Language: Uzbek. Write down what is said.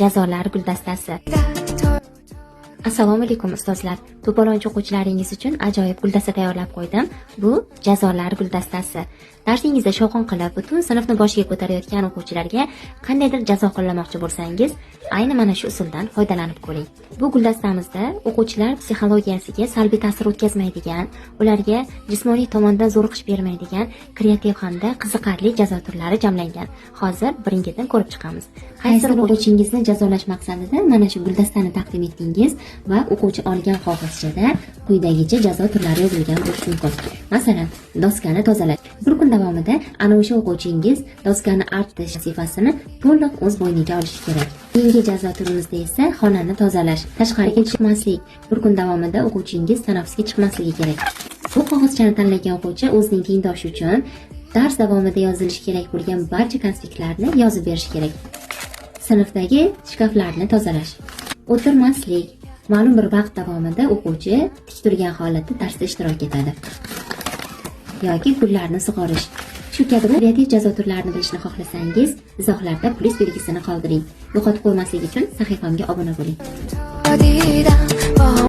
jazolar guldastasi. Assalomu alaykum ustozlar. To'polonchi o'quvchilaringiz uchun ajoyib guldasta tayyorlab qo'ydim. Bu jazolar guldastasi. Darsingizda shovqin qilib, butun sinfni boshiga ko'tarayotgan o'quvchilarga qandaydir jazo qo'llamoqchi bo'lsangiz, ayni mana shu usuldan foydalanib ko'ring. Bu guldastamizda o'quvchilar psixologiyasiga salbiy ta'sir o'tkazmaydigan, ularga jismoniy tomondan zo'riqish bermaydigan, kreativ hamda qiziqarli jazo turlari jamlangan. Hozir biringidan ko'rib chiqamiz. Qaysi o'quvchingizni jazolash maqsadida mana shu guldastani taqdim etdingiz va o'quvchi olgan qog'ozchada quyidagicha jazo turlari yozilgan bo'lishi mumkin. Masalan, doskani tozalash. Bir kun davomida ana o'sha o'quvchingiz doskani artish vazifasini to'liq o'z bo'yniga olishi kerak. Keyingi jazo turimizda esa xonani tozalash, tashqariga chiqmaslik. Bir kun davomida o'quvchingiz tanaffusga chiqmasligi kerak. Bu qog'ozchani tanlagan o'quvchi o'zining tengdoshi uchun dars davomida yozilishi kerak bo'lgan barcha konspektlarni yozib berishi kerak. Sinfdagi shkaflarni tozalash. O'tirmaslik. Ma'lum bir vaqt davomida o'quvchi tik turgan holatda darsda ishtirok etadi. Yoki gullarni sug'orish. Shu kabi kreativ jazo turlarini bilishni xohlasangiz, izohlarda plus belgisini qoldiring. Yo'qotib qo'ymaslik uchun sahifamga obuna bo'ling.